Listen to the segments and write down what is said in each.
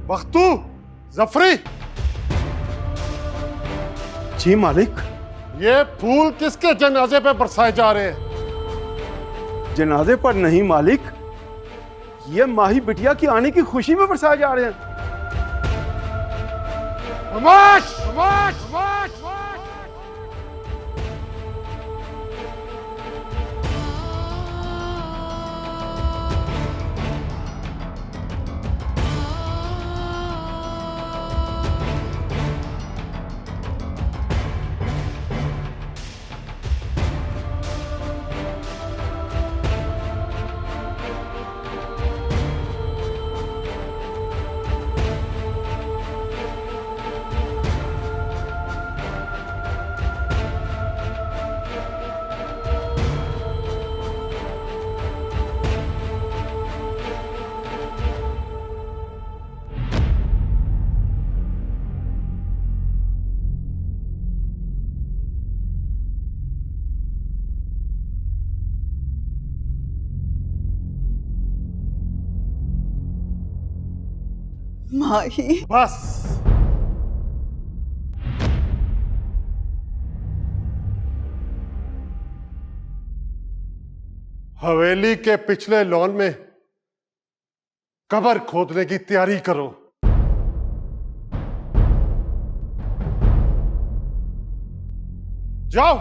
बख्तू, जफरी, जी मालिक। ये फूल किसके जनाजे पे बरसाए जा रहे हैं? जनाजे पर नहीं मालिक, ये माही बिटिया की आने की खुशी में बरसाए जा रहे हैं। खामोश, खामोश, खामोश, खामोश। माही, बस, हवेली के पिछले लॉन में कब्र खोदने की तैयारी करो। जाओ।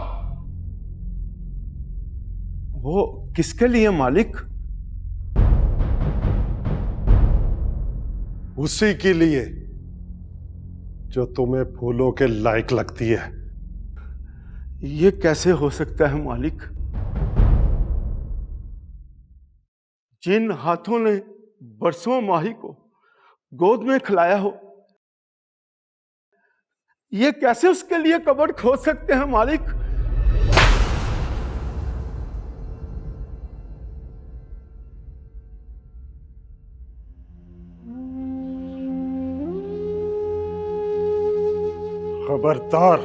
वो किसके लिए मालिक? उसी के लिए जो तुम्हें फूलों के लायक लगती है। ये कैसे हो सकता है मालिक? जिन हाथों ने बरसों माही को गोद में खिलाया हो, ये कैसे उसके लिए कब्र खोद सकते हैं मालिक? खबरदार,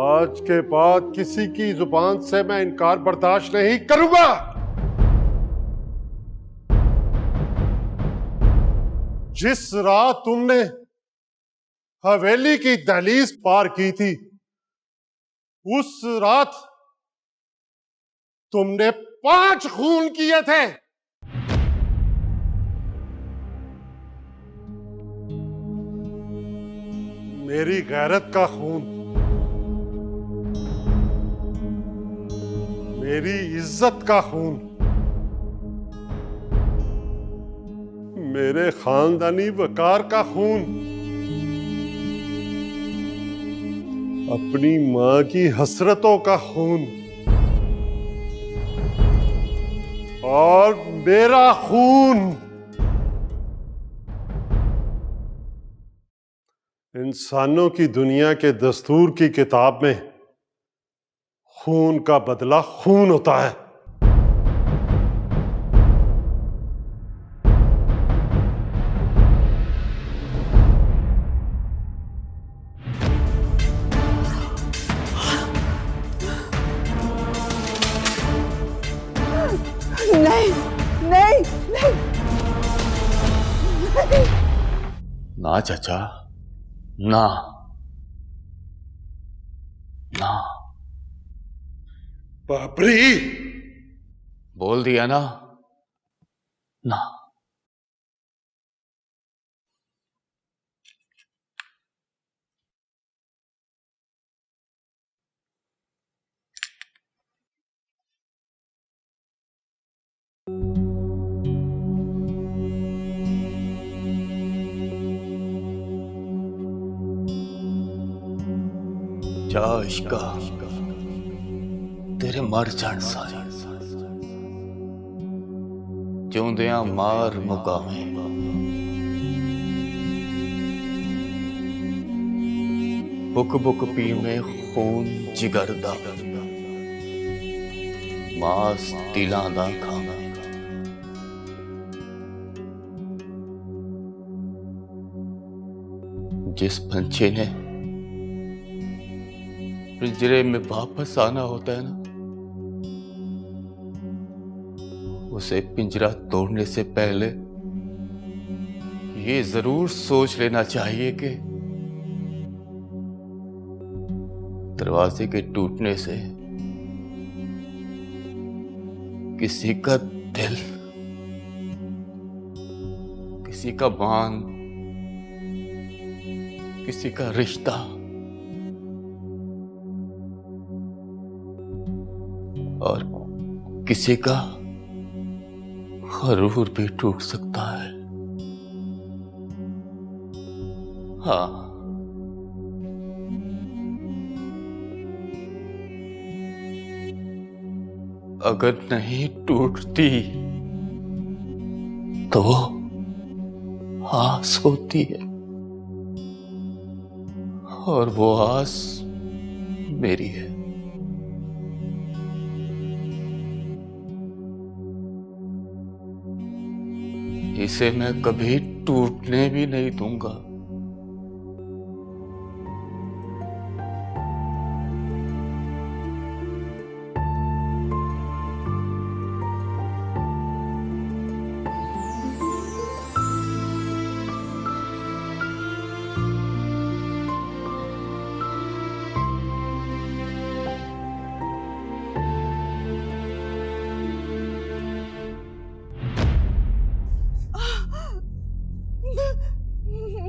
आज के बाद किसी की जुबान से मैं इनकार बर्दाश्त नहीं करूंगा। जिस रात तुमने हवेली की दहलीज पार की थी, उस रात तुमने 5 खून किए थे। मेरी गैरत का खून, मेरी इज्जत का खून, मेरे खानदानी वकार का खून, अपनी मां की हसरतों का खून और मेरा खून इंसानों की दुनिया के दस्तूर की किताब में खून का बदला खून होता है। नहीं नहीं नहीं, नहीं। ना चाचा, ना ना। बाबरी, बोल दिया ना, ना। जा इश्का, तेरे मर जान सारे जिउंदियां मार मुकावे। बुक बुक पी में खून जिगर दा, मास तिलां दा खाना। जिस पंछी ने पिंजरे में वापस आना होता है ना, उसे पिंजरा तोड़ने से पहले ये जरूर सोच लेना चाहिए कि दरवाजे के टूटने से किसी का दिल, किसी का मान, किसी का रिश्ता और किसी का गरूर भी टूट सकता है। हाँ, अगर नहीं टूटती तो आस होती है, और वो आस मेरी है। इसे मैं कभी टूटने भी नहीं दूंगा।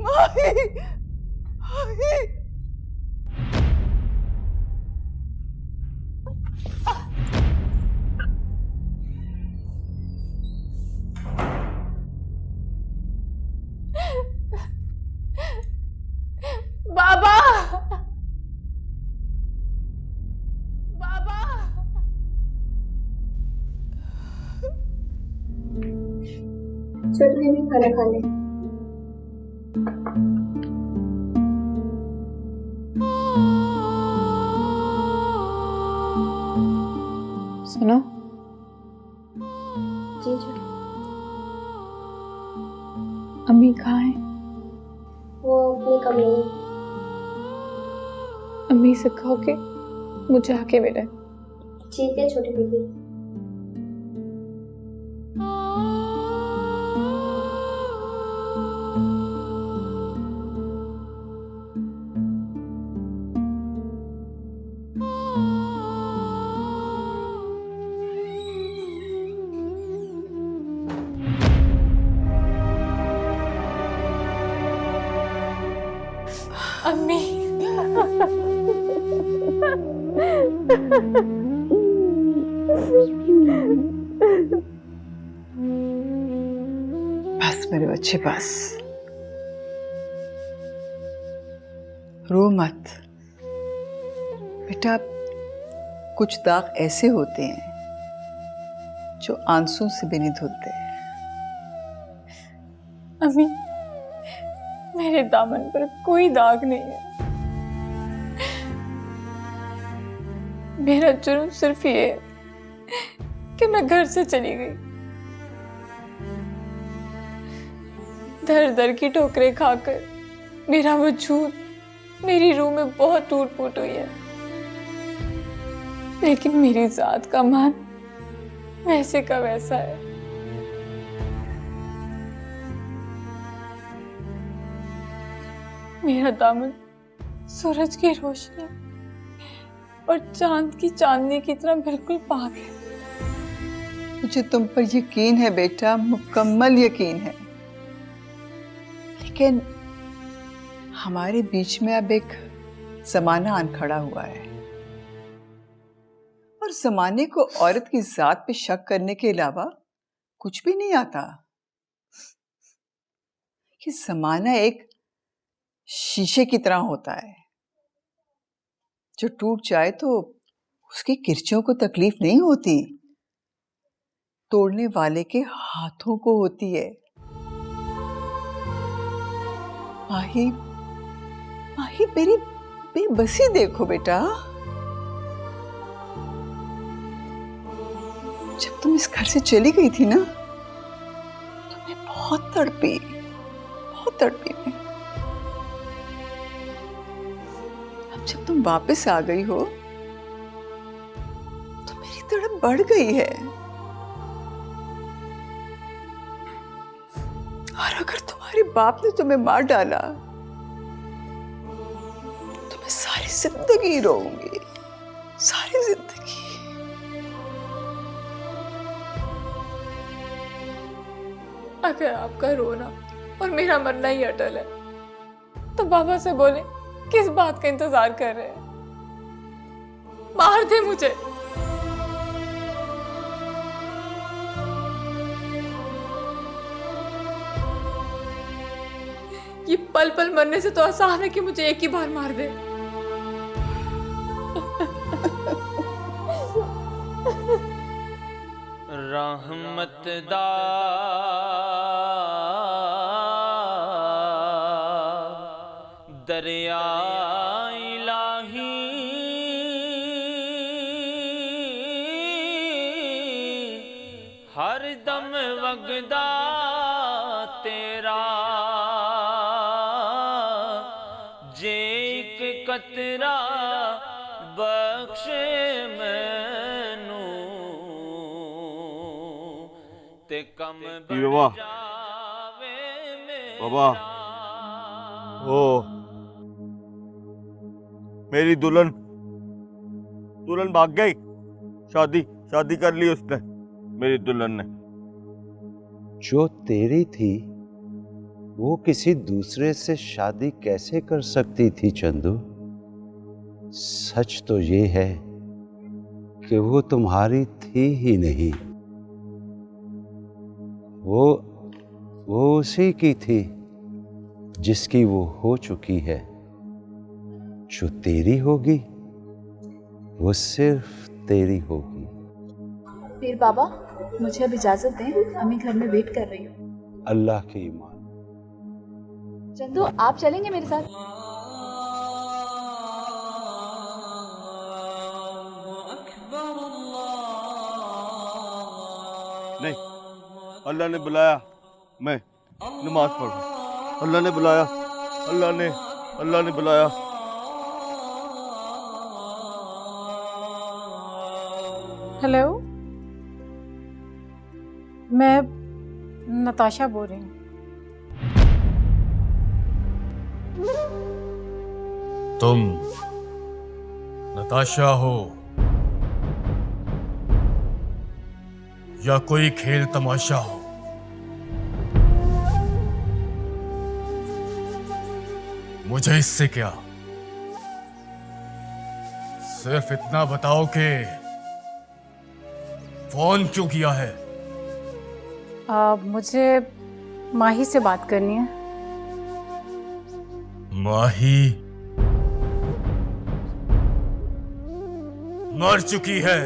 माही, माही। बाबा, बाबा। चल मैं भी खाना खा ले। सुनो, जी जी। अम्मी कहाँ है? वो अपनी कमरे में। अम्मी से कहो कि मुझे आके मिले। ठीक है छोटी दीदी। अम्मी, बस मेरे बच्चे बस, रो मत बेटा। कुछ दाग ऐसे होते हैं जो आंसू से भी नहीं धुलते। अम्मी, मेरे दामन पर कोई दाग नहीं है। मेरा जुर्म सिर्फ ये है कि मैं घर से चली गई। दर दर की ठोकरें खाकर मेरा वजूद, मेरी रूह में बहुत टूट फूट हुई है, लेकिन मेरी जात का मान वैसे का वैसा है। मेरा दामन सूरज की रोशनी और चांद की चांदनी की तरह बिल्कुल पाक है। मुझे तुम पर यकीन है बेटा, मुकम्मल यकीन है, लेकिन हमारे बीच में अब एक जमाना आन खड़ा हुआ है, और जमाने को औरत की जात पे शक करने के अलावा कुछ भी नहीं आता। ये जमाना एक शीशे की तरह होता है, जो टूट जाए तो उसकी किरचियों को तकलीफ नहीं होती, तोड़ने वाले के हाथों को होती है। माही, माही मेरी बेबसी देखो बेटा। जब तुम इस घर से चली गई थी ना, तो मैं बहुत तड़पी मैं। अब जब तुम वापस आ गई हो तो मेरी तड़प बढ़ गई है। और अगर तुम्हारे बाप ने तुम्हें मार डाला तो मैं सारी जिंदगी रोऊंगी, सारी जिंदगी। अगर आपका रोना और मेरा मरना ही अटल है तो बाबा से बोले किस बात का इंतजार कर रहे हैं? मार दे मुझे। ये पल पल मरने से तो आसान है कि मुझे एक ही बार मार दे। रहमत दरिया इलाही हर दम वगदा तेरा जे एक कतरा बख्शे मैनू ते कम जी बाबा। बाबा ओ मेरी दुल्हन भाग गई। शादी कर ली उसने, मेरी दुल्हन ने। जो तेरी थी वो किसी दूसरे से शादी कैसे कर सकती थी चंदू? सच तो ये है कि वो तुम्हारी थी ही नहीं, वो उसी की थी जिसकी वो हो चुकी है। जो तेरी होगी वो सिर्फ तेरी होगी। फिर बाबा मुझे अब इजाजत दें, अम्मी घर में वेट कर रही हूँ। अल्लाह की ईमान। चंदू आप चलेंगे मेरे साथ? नहीं, अल्लाह ने बुलाया, मैं नमाज पढ़ूं। अल्लाह ने बुलाया, अल्लाह ने बुलाया। हेलो, मैं नताशा बोल रही हूँ। तुम नताशा हो या कोई खेल तमाशा हो, मुझे इससे क्या। सिर्फ इतना बताओ कि फोन क्यों किया है? मुझे माही से बात करनी है। माही मर चुकी है।